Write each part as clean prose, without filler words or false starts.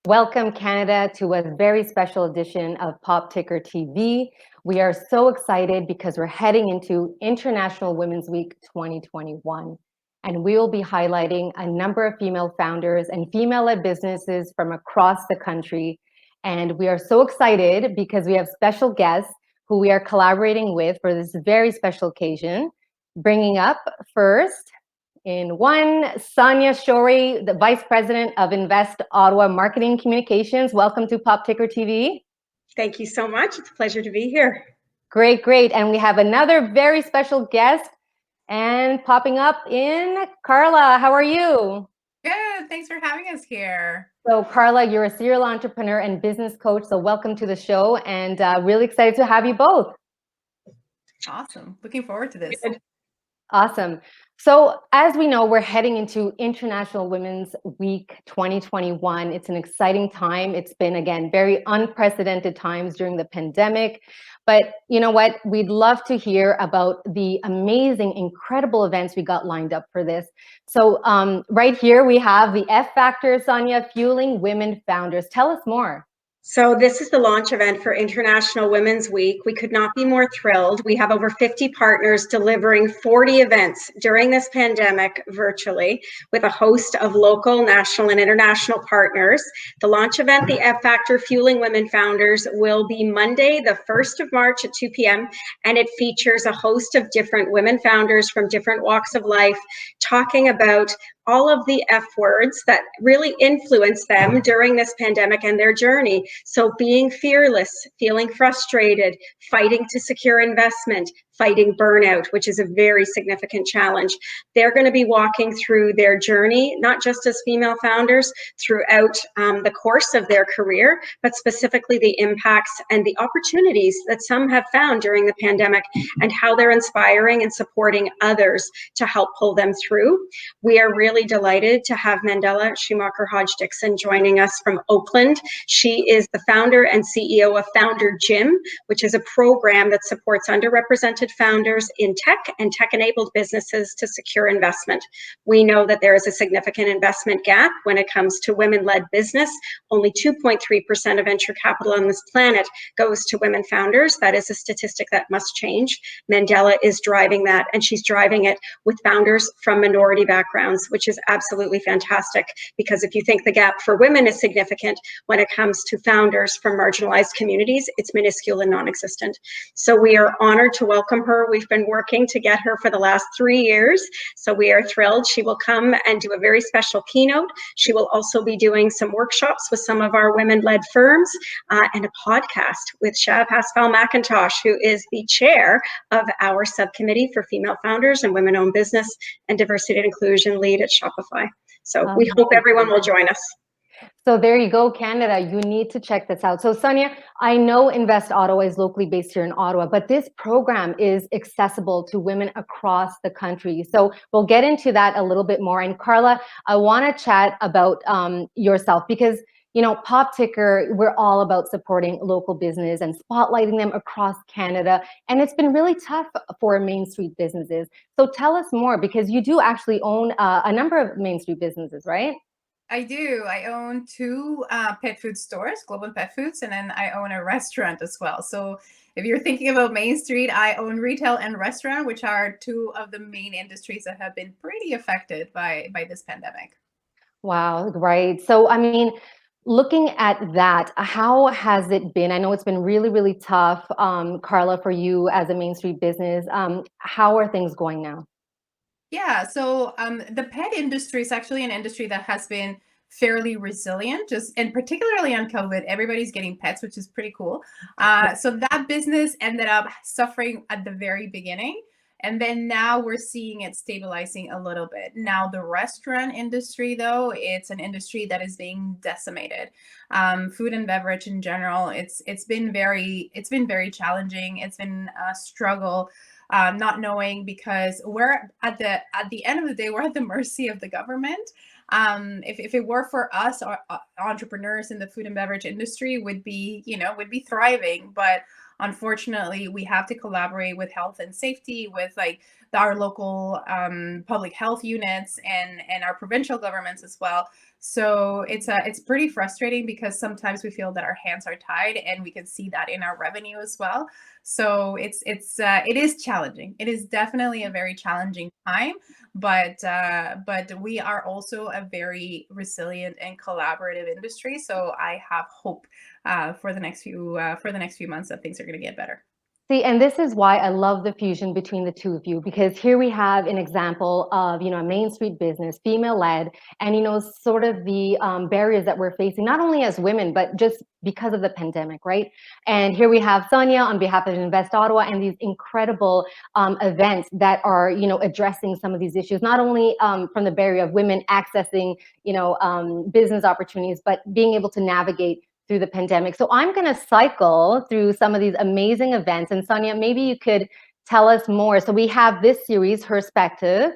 Welcome, Canada, to a very special edition of TikR TV. We are so excited because we're heading into International Women's Week 2021. And we will be highlighting a number of female founders and female-led businesses from across the country. And we are so excited because we have special guests who we are collaborating with for this very special occasion. Bringing up first, Sonya Shorey, the Vice President of Invest Ottawa Marketing Communications. Welcome to TikR TV. Thank you so much. It's a pleasure to be here. Great, great. And we have another very special guest and popping up in Karla. How are you? Good. Thanks for having us here. So Karla, you're a serial entrepreneur and business coach. So welcome to the show, and really excited to have you both. Awesome. Looking forward to this. Awesome. So as we know, we're heading into International Women's Week 2021. It's an exciting time. It's been, again, very unprecedented times during the pandemic. But you know what? We'd love to hear about the amazing, incredible events we got lined up for this. So right here, we have the F Factor, Sonya, Fueling Women Founders. Tell us more. So this is the launch event for International Women's Week. We could not be more thrilled. We have over 50 partners delivering 40 events during this pandemic virtually with a host of local, national, and international partners. The launch event, the F Factor Fueling Women Founders, will be Monday, the 1st of March at 2 p.m. And it features a host of different women founders from different walks of life talking about all of the F words that really influence them during this pandemic and their journey. So being fearless, feeling frustrated, fighting to secure investment, fighting burnout, which is a very significant challenge. They're going to be walking through their journey, not just as female founders, throughout the course of their career, but specifically the impacts and the opportunities that some have found during the pandemic and how they're inspiring and supporting others to help pull them through. We are really delighted to have Mandela Schumacher-Hodge Dixon joining us from Oakland. She is the founder and CEO of FounderGym, which is a program that supports underrepresented founders in tech and tech-enabled businesses to secure investment. We know that there is a significant investment gap when it comes to women-led business. Only 2.3% of venture capital on this planet goes to women founders. That is a statistic that must change. Mandela is driving that, and she's driving it with founders from minority backgrounds, which is absolutely fantastic, because if you think the gap for women is significant, when it comes to founders from marginalized communities, it's minuscule and non-existent. So we are honored to welcome her. We've been working to get her for the last 3 years, so we are thrilled. She will come and do a very special keynote. She will also be doing some workshops with some of our women-led firms and a podcast with Pascal McIntosh, who is the chair of our subcommittee for female founders and women-owned business and diversity and inclusion lead at Shopify. So we hope everyone will join us. So there you go, Canada. You need to check this out. So Sonya, I know Invest Ottawa is locally based here in Ottawa, but this program is accessible to women across the country. So we'll get into that a little bit more. And Karla, I want to chat about yourself, because you know, TikR, we're all about supporting local business and spotlighting them across Canada. And it's been really tough for Mainstreet businesses. So tell us more, because you do actually own a number of Mainstreet businesses, right? I do. I own 2 pet food stores, Global Pet Foods, and then I own a restaurant as well. So if you're thinking about Mainstreet, I own retail and restaurant, which are 2 of the main industries that have been pretty affected by this pandemic. Wow, right. So, I mean, looking at that, how has it been? I know it's been really, really tough, Karla, for you as a Mainstreet business. How are things going now? Yeah, so the pet industry is actually an industry that has been fairly resilient, and particularly on COVID, everybody's getting pets, which is pretty cool. So that business ended up suffering at the very beginning. And then now we're seeing it stabilizing a little bit. Now the restaurant industry, though, it's an industry that is being decimated. Food and beverage in general, it's been very challenging. It's been a struggle. Not knowing, because we're at the end of the day, we're at the mercy of the government. If it were for us, our entrepreneurs in the food and beverage industry would be thriving, but unfortunately we have to collaborate with health and safety, with like our local public health units and our provincial governments as well, So it's pretty frustrating because sometimes we feel that our hands are tied, and we can see that in our revenue as well. So it is challenging. It is definitely a very challenging time, but we are also a very resilient and collaborative industry. So I have hope for the next few months that things are going to get better. See, and this is why I love the fusion between the two of you, because here we have an example of, a Mainstreet business, female-led, and, sort of the barriers that we're facing, not only as women, but just because of the pandemic, right? And here we have Sonya on behalf of Invest Ottawa and these incredible events that are, addressing some of these issues, not only from the barrier of women accessing, business opportunities, but being able to navigate through the pandemic. So I'm going to cycle through some of these amazing events. And Sonya, maybe you could tell us more. So we have this series, Perspective.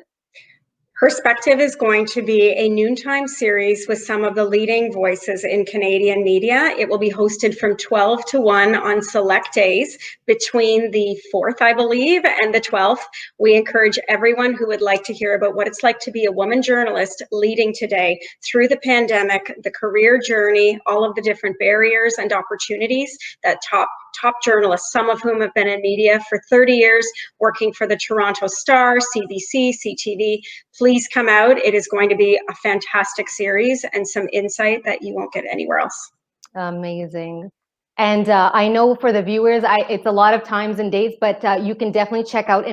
Perspective is going to be a noontime series with some of the leading voices in Canadian media. It will be hosted from 12 to 1 on select days between the 4th, I believe, and the 12th. We encourage everyone who would like to hear about what it's like to be a woman journalist leading today through the pandemic, the career journey, all of the different barriers and opportunities that top journalists, some of whom have been in media for 30 years, working for the Toronto Star, CBC, CTV. Please come out. It is going to be a fantastic series and some insight that you won't get anywhere else. Amazing. And I know for the viewers, it's a lot of times and dates, but you can definitely check out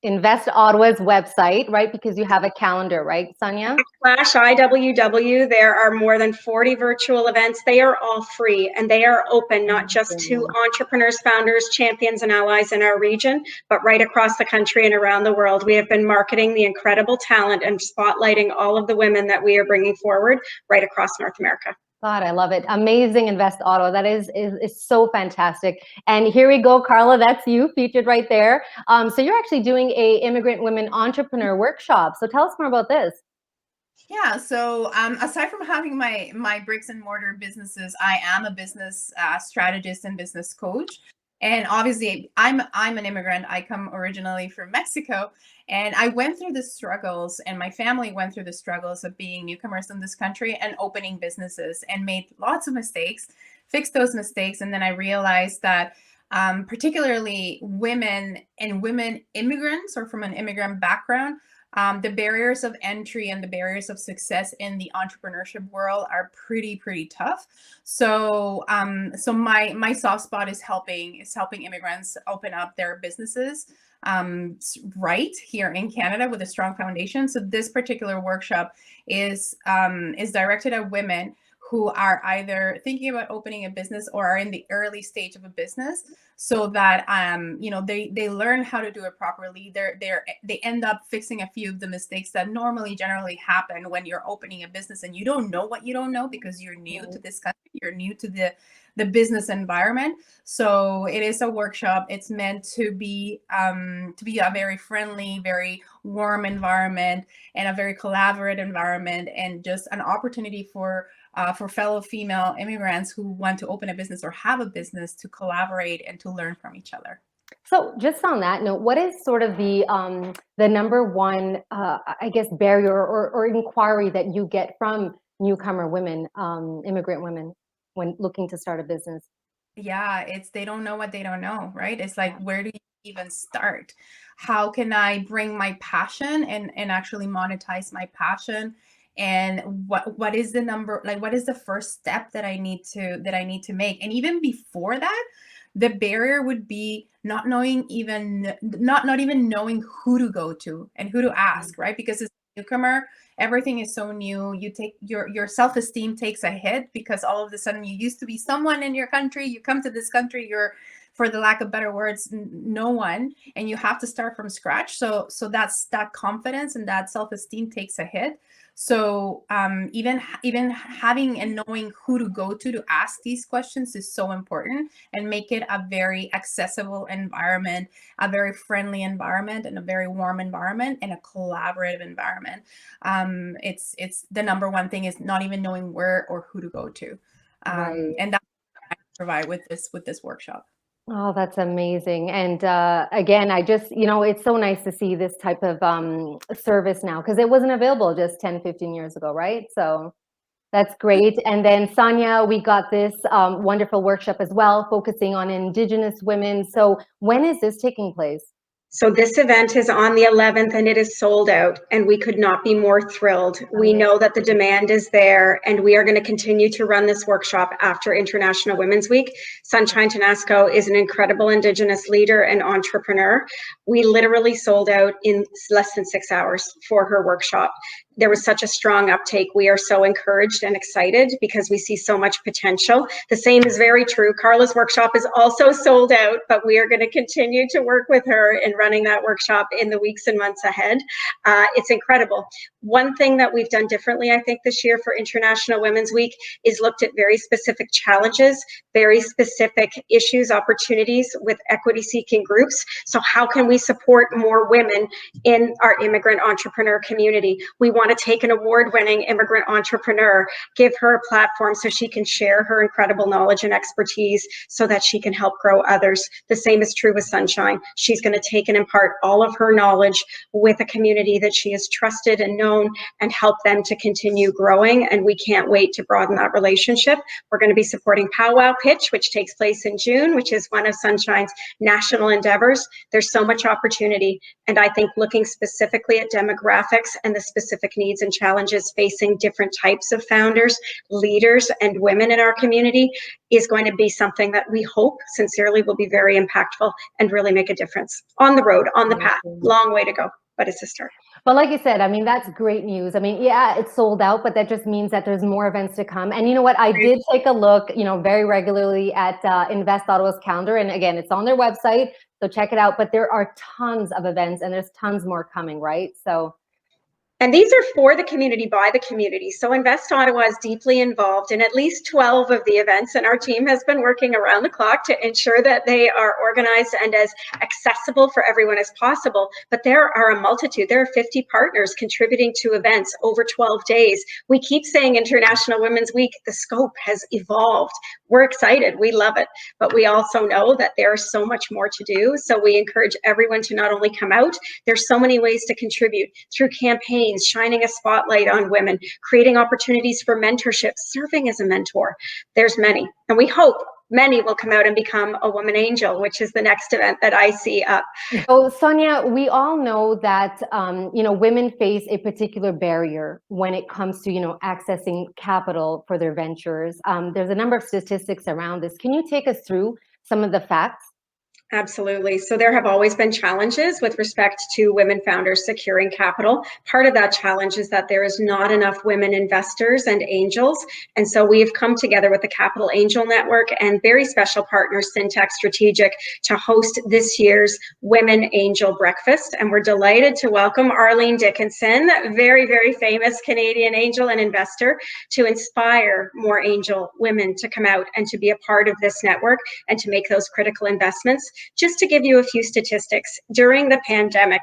Invest Ottawa's website, right? Because you have a calendar, right, Sonya? /IWW, there are more than 40 virtual events. They are all free, and they are open not just to entrepreneurs, founders, champions, and allies in our region, but right across the country and around the world. We have been marketing the incredible talent and spotlighting all of the women that we are bringing forward right across North America. God, I love it. Amazing Invest Ottawa. That is so fantastic. And here we go, Karla, that's you featured right there. So you're actually doing a Immigrant Women Entrepreneur Workshop. So tell us more about this. Yeah, so aside from having my bricks and mortar businesses, I am a business strategist and business coach. And obviously, I'm an immigrant. I come originally from Mexico, and I went through the struggles, and my family went through the struggles of being newcomers in this country and opening businesses, and made lots of mistakes, fixed those mistakes, and then I realized that particularly women and women immigrants or from an immigrant background, the barriers of entry and the barriers of success in the entrepreneurship world are pretty tough. So so my soft spot is helping immigrants open up their businesses right here in Canada with a strong foundation. So this particular workshop is directed at women who are either thinking about opening a business or are in the early stage of a business, so that they learn how to do it properly. They end up fixing a few of the mistakes that generally happen when you're opening a business and you don't know what you don't know because you're new to this country, you're new to the business environment. So it is a workshop. It's meant to be a very friendly, very warm environment and a very collaborative environment, and just an opportunity for fellow female immigrants who want to open a business or have a business to collaborate and to learn from each other. So just on that note, what is sort of the number one, I guess, barrier or inquiry that you get from newcomer women, immigrant women, when looking to start a business? Yeah, they don't know what they don't know, right? It's like, where do you even start? How can I bring my passion and actually monetize my passion? And what is the number, like what is the first step that I need to make? And even before that, the barrier would be not even knowing who to go to and who to ask, right? Because as a newcomer, everything is so new. You take your self-esteem takes a hit because all of a sudden you used to be someone in your country. You come to this country, you're, for the lack of better words, no one, and you have to start from scratch. So that's that confidence and that self-esteem takes a hit. So even having and knowing who to go to ask these questions is so important, and make it a very accessible environment, a very friendly environment, and a very warm environment, and a collaborative environment. It's the number one thing is not even knowing where or who to go to, and that's what I provide with this workshop. Oh, that's amazing. And again, I just, it's so nice to see this type of service now, because it wasn't available just 10, 15 years ago, right? So That's great. And then Sonya, we got this wonderful workshop as well, focusing on Indigenous women. So when is this taking place? So this event is on the 11th and it is sold out, and we could not be more thrilled. We know that the demand is there, and we are going to continue to run this workshop after International Women's Week. Sunshine Tenasco is an incredible Indigenous leader and entrepreneur. We literally sold out in less than 6 hours for her workshop. There was such a strong uptake. We are so encouraged and excited because we see so much potential. The same is very true. Karla's workshop is also sold out, but we are going to continue to work with her in running that workshop in the weeks and months ahead. It's incredible. One thing that we've done differently, I think, this year for International Women's Week is looked at very specific challenges, very specific issues, opportunities with equity-seeking groups. So how can we support more women in our immigrant entrepreneur community? We want to take an award-winning immigrant entrepreneur, give her a platform so she can share her incredible knowledge and expertise so that she can help grow others. The same is true with Sunshine. She's going to take and impart all of her knowledge with a community that she has trusted and known and help them to continue growing. And we can't wait to broaden that relationship. We're going to be supporting Powwow Pitch, which takes place in June, which is one of Sunshine's national endeavors. There's so much opportunity. And I think looking specifically at demographics and the specific needs and challenges facing different types of founders, leaders, and women in our community is going to be something that we hope sincerely will be very impactful and really make a difference on the road, on the path. Long way to go, but it's a start. But like you said, I mean, that's great news. I mean, yeah, it's sold out, but that just means that there's more events to come. And you know what? I did take a look, very regularly at Invest Ottawa's calendar. And again, it's on their website, so check it out. But there are tons of events and there's tons more coming, right? So. And these are for the community, by the community. So Invest Ottawa is deeply involved in at least 12 of the events, and our team has been working around the clock to ensure that they are organized and as accessible for everyone as possible. But there are a multitude. There are 50 partners contributing to events over 12 days. We keep saying International Women's Week. The scope has evolved. We're excited. We love it. But we also know that there is so much more to do. So we encourage everyone to not only come out, there's so many ways to contribute through campaigns, shining a spotlight on women, creating opportunities for mentorship, serving as a mentor. There's many, and we hope many will come out and become a woman angel, which is the next event that I see up. So Sonya, we all know that women face a particular barrier when it comes to accessing capital for their ventures. There's a number of statistics around this. Can you take us through some of the facts? Absolutely. So there have always been challenges with respect to women founders securing capital. Part of that challenge is that there is not enough women investors and angels. And so we have come together with the Capital Angel Network and very special partner, Syntech Strategic, to host this year's Women Angel Breakfast. And we're delighted to welcome Arlene Dickinson, very, very famous Canadian angel and investor, to inspire more angel women to come out and to be a part of this network and to make those critical investments. Just to give you a few statistics, during the pandemic,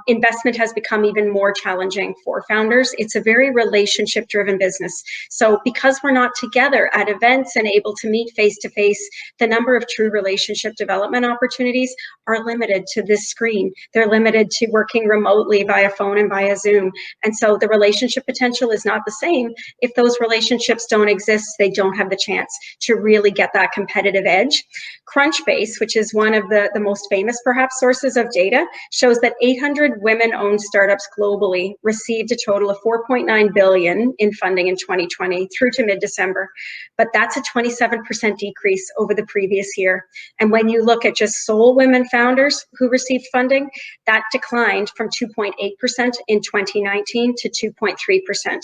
investment has become even more challenging for founders. It's a very relationship-driven business. So because we're not together at events and able to meet face-to-face, the number of true relationship development opportunities are limited to this screen. They're limited to working remotely via phone and via Zoom. And so the relationship potential is not the same. If those relationships don't exist, they don't have the chance to really get that competitive edge. Crunchbase, which is one of the most famous, perhaps, sources of data, shows that 800 women-owned startups globally received a total of $4.9 billion in funding in 2020 through to mid-December. But that's a 27% decrease over the previous year. And when you look at just sole women founders who received funding, that declined from 2.8% in 2019 to 2.3%.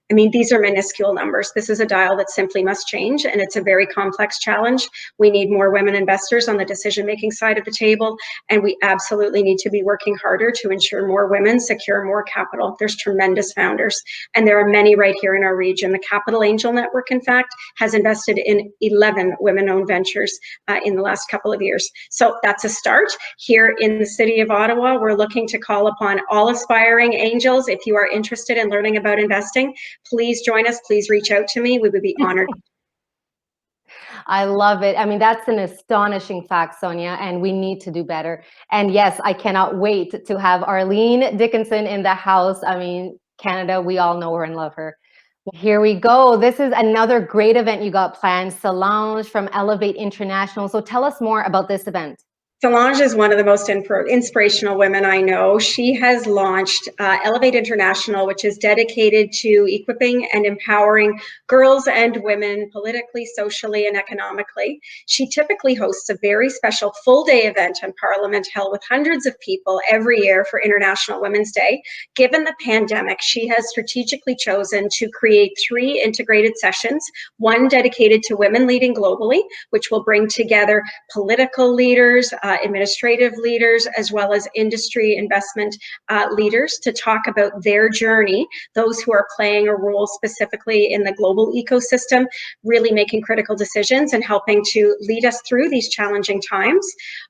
I mean, these are minuscule numbers. This is a dial that simply must change, and it's a very complex challenge. We need more women investors on the decision-making side of the table, and we absolutely need to be working harder to ensure more women secure more capital. There's tremendous founders, and there are many right here in our region. The Capital Angel Network, in fact, has invested in 11 women-owned ventures in the last couple of years. So that's a start. Here in the city of Ottawa, we're looking to call upon all aspiring angels. If you are interested in learning about investing, please join us. Please reach out to me. We would be honored. I love it. I mean, that's an astonishing fact, Sonya, and we need to do better. And yes, I cannot wait to have Arlene Dickinson in the house. I mean, Canada, we all know her and love her. Here we go. This is another great event you got planned. Solange from Elevate International. So tell us more about this event. Solange is one of the most inspirational women I know. She has launched Elevate International, which is dedicated to equipping and empowering girls and women politically, socially, and economically. She typically hosts a very special full-day event in Parliament held with hundreds of people every year for International Women's Day. Given the pandemic, she has strategically chosen to create 3 integrated sessions, one dedicated to women leading globally, which will bring together political leaders, administrative leaders, as well as industry investment leaders to talk about their journey, those who are playing a role specifically in the global ecosystem, really making critical decisions and helping to lead us through these challenging times.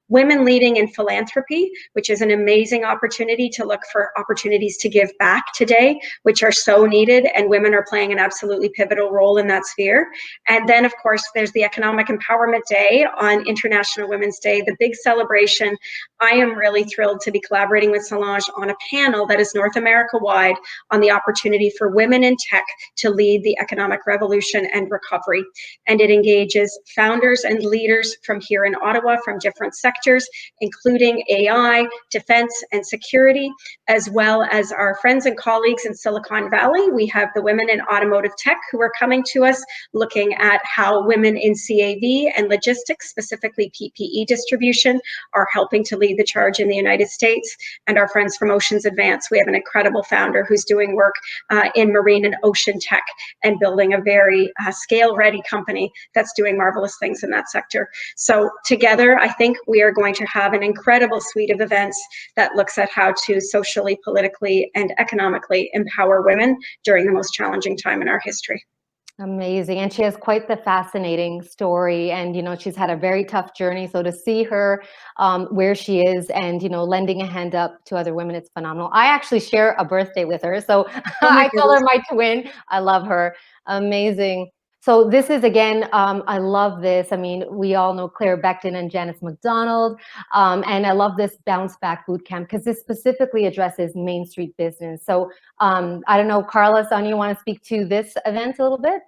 Women leading in philanthropy, which is an amazing opportunity to look for opportunities to give back today, which are so needed, and women are playing an absolutely pivotal role in that sphere. And then, of course, there's the Economic Empowerment Day on International Women's Day, the big celebration. I am really thrilled to be collaborating with Solange on a panel that is North America wide on the opportunity for women in tech to lead the economic revolution and recovery. And it engages founders and leaders from here in Ottawa from different sectors, including AI, defense, and security, as well as our friends and colleagues in Silicon Valley. We have the women in automotive tech who are coming to us, looking at how women in CAV and logistics, specifically PPE distribution, are helping to lead the charge in the United States. And our friends from Oceans Advance, we have an incredible founder who's doing work in marine and ocean tech and building a very scale-ready company that's doing marvelous things in that sector. So together, I think we are going to have an incredible suite of events that looks at how to socially, politically, and economically empower women during the most challenging time in our history. Amazing. And she has quite the fascinating story. And, she's had a very tough journey. So to see her where she is and, lending a hand up to other women, it's phenomenal. I actually share a birthday with her. So I call her my twin. I love her. Amazing. So this is, again, I love this. I mean, we all know Claire Becton and Janice McDonald. And I love this Bounce Back Bootcamp because this specifically addresses Mainstreet business. So I don't know, Karla, Sonya, you want to speak to this event a little bit?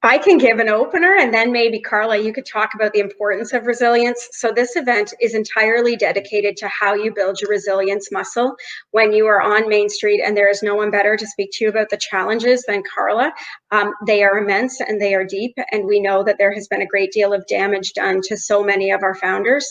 I can give an opener, and then maybe Karla, you could talk about the importance of resilience. So this event is entirely dedicated to how you build your resilience muscle when you are on Mainstreet, and there is no one better to speak to you about the challenges than Karla. They are immense and they are deep, and we know that there has been a great deal of damage done to so many of our founders.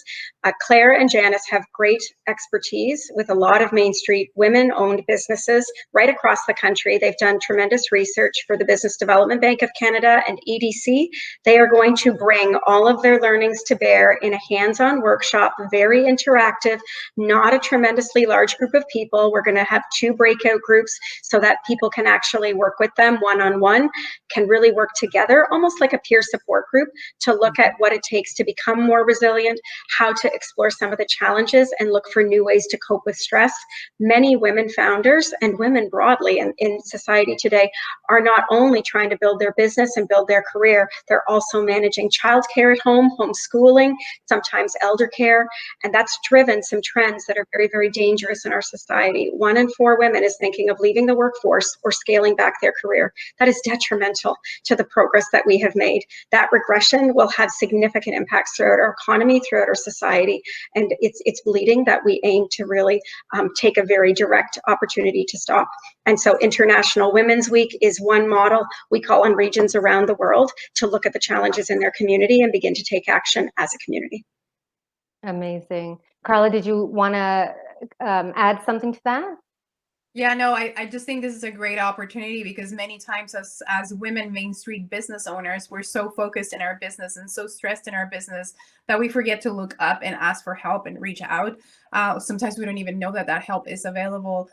Claire and Janice have great expertise with a lot of Mainstreet women-owned businesses right across the country. They've done tremendous research for the Business Development Bank of Canada and EDC. They are going to bring all of their learnings to bear in a hands-on workshop, very interactive, not a tremendously large group of people. We're going to have 2 breakout groups so that people can actually work with them one-on-one, can really work together, almost like a peer support group, to look at what it takes to become more resilient, how to explore some of the challenges and look for new ways to cope with stress. Many women founders and women broadly in society today are not only trying to build their business and build their career, they're also managing childcare at home, homeschooling, sometimes elder care, and that's driven some trends that are very, very dangerous in our society. 1 in 4 women is thinking of leaving the workforce or scaling back their career. That is detrimental to the progress that we have made. That regression will have significant impacts throughout our economy, throughout our society, and it's bleeding that we aim to really take a very direct opportunity to stop. And so International Women's Week is one model. We call on regions around the world to look at the challenges in their community and begin to take action as a community. Amazing. Karla, did you want to add something to that? Yeah, no, I just think this is a great opportunity because many times as women Mainstreet business owners, we're so focused in our business and so stressed in our business that we forget to look up and ask for help and reach out. Sometimes we don't even know that help is available.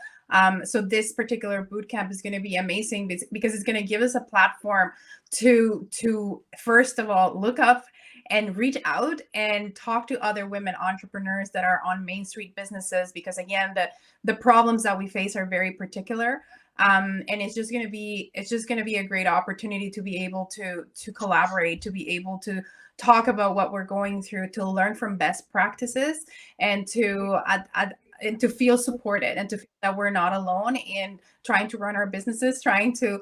So this particular bootcamp is going to be amazing because it's going to give us a platform to first of all look up and reach out and talk to other women entrepreneurs that are on Mainstreet businesses, because again, the problems that we face are very particular. And it's just going to be a great opportunity to be able to collaborate, to be able to talk about what we're going through, to learn from best practices, and to to feel supported and to feel that we're not alone in trying to run our businesses, trying to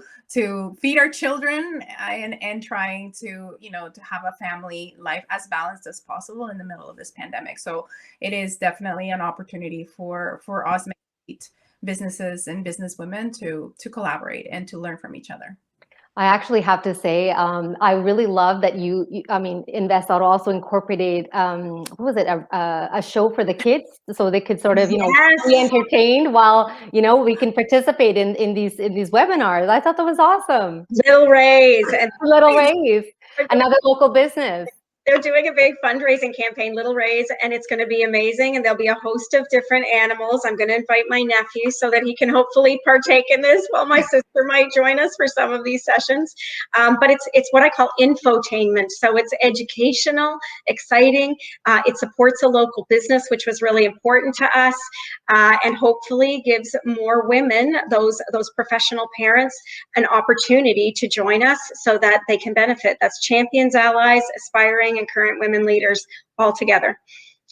feed our children, and trying to, you know, to have a family life as balanced as possible in the middle of this pandemic. So it is definitely an opportunity for us businesses and business women to collaborate and to learn from each other. I actually have to say, I really love that I mean, Invest Ottawa also incorporated, what was it, a show for the kids, so they could sort of, you know, be entertained while, you know, we can participate in these webinars. I thought that was awesome. Little Rays. And Little Rays, another local business. They're doing a big fundraising campaign, Little Rays, and it's going to be amazing. And there'll be a host of different animals. I'm going to invite my nephew so that he can hopefully partake in this, while my sister might join us for some of these sessions. But it's what I call infotainment. So it's educational, exciting. It supports a local business, which was really important to us, and hopefully gives more women, those professional parents, an opportunity to join us so that they can benefit. That's champions, allies, aspiring and current women leaders all together.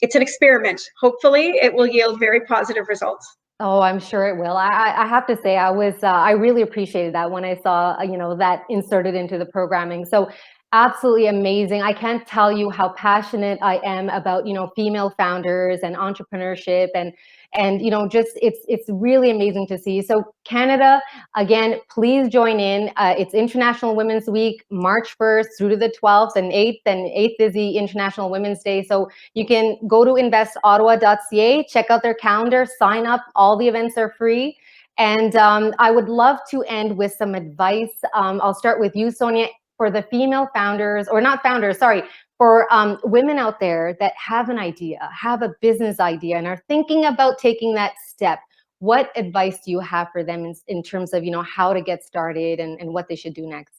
It's an experiment. Hopefully it will yield very positive results. Oh, I'm sure it will. I have to say, I really appreciated that when I saw, you know, that inserted into the programming. So absolutely amazing. I can't tell you how passionate I am about, you know, female founders and entrepreneurship, and you know, just it's really amazing to see. So Canada, again, please join in. It's International Women's Week, March 1st through to the 12th, and 8th is the International Women's Day. So you can go to investottawa.ca, check out their calendar, sign up. All the events are free. And I would love to end with some advice. I'll start with you, Sonya, for the female founders, or not founders, sorry, for women out there that have an idea, have a business idea, and are thinking about taking that step. What advice do you have for them in terms of, you know, how to get started and what they should do next?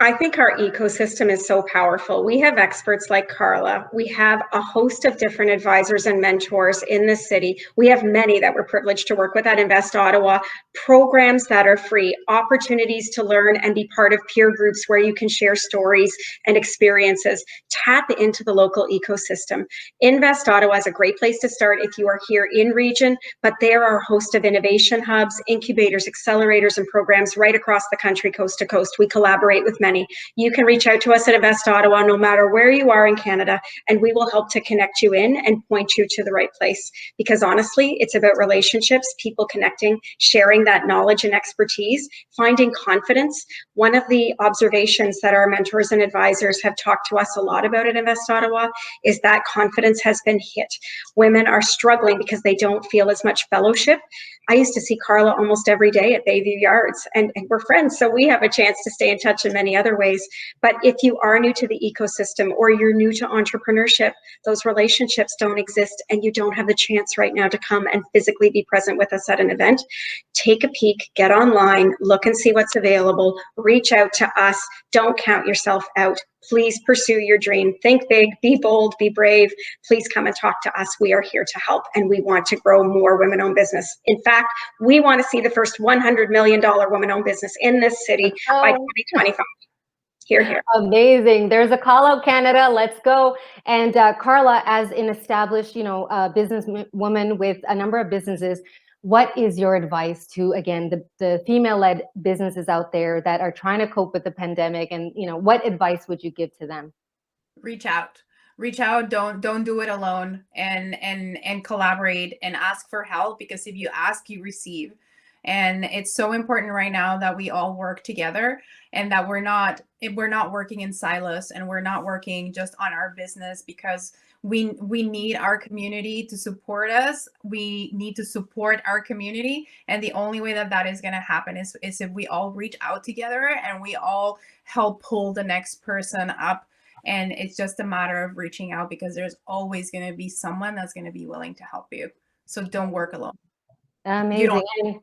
I think our ecosystem is so powerful. We have experts like Karla. We have a host of different advisors and mentors in the city. We have many that we're privileged to work with at Invest Ottawa, programs that are free, opportunities to learn and be part of peer groups where you can share stories and experiences. Tap into the local ecosystem. Invest Ottawa is a great place to start if you are here in region, but there are a host of innovation hubs, incubators, accelerators, and programs right across the country, coast to coast. We collaborate with many. You can reach out to us at Invest Ottawa no matter where you are in Canada, and we will help to connect you in and point you to the right place. Because honestly, it's about relationships, people connecting, sharing that knowledge and expertise, finding confidence. One of the observations that our mentors and advisors have talked to us a lot about at Invest Ottawa is that confidence has been hit. Women are struggling because they don't feel as much fellowship. I used to see Karla almost every day at Bayview Yards, and we're friends, so we have a chance to stay in touch in many other ways. But if you are new to the ecosystem or you're new to entrepreneurship, those relationships don't exist, and you don't have the chance right now to come and physically be present with us at an event. Take a peek, get online, look and see what's available, reach out to us, don't count yourself out. Please pursue your dream. Think big, be bold, be brave. Please come and talk to us. We are here to help, and we want to grow more women-owned business. In fact, we want to see the first $100 million women-owned business in this city by 2025. Here, here. Amazing. There's a call out, Canada. Let's go. And Karla, as an established, you know, business woman with a number of businesses, what is your advice to, again, the female-led businesses out there that are trying to cope with the pandemic? And, you know, what advice would you give to them? Reach out. Don't do it alone, and collaborate and ask for help, because if you ask, you receive. And it's so important right now that we all work together, and that we're not working in silos, and we're not working just on our business, because we need our community to support us. We need to support our community. And the only way that is going to happen is if we all reach out together and we all help pull the next person up. And it's just a matter of reaching out, because there's always going to be someone that's going to be willing to help you. So don't work alone. Amazing.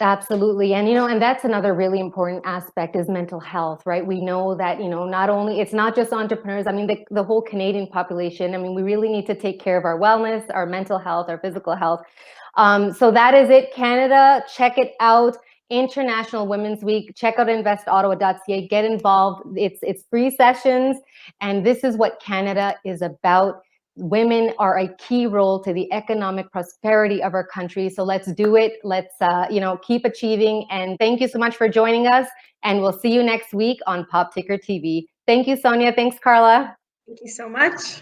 Absolutely. And, you know, and that's another really important aspect is mental health, right? We know that, you know, not only, it's not just entrepreneurs. I mean, the whole Canadian population, I mean, we really need to take care of our wellness, our mental health, our physical health. So that is it, Canada. Check it out. International Women's Week. Check out investottawa.ca. Get involved. It's free sessions. And this is what Canada is about. women are a key role to the economic prosperity of our country. So let's do it. Let's, keep achieving. And thank you so much for joining us. And we'll see you next week on Pop TikR TV. Thank you, Sonya. Thanks, Karla. Thank you so much.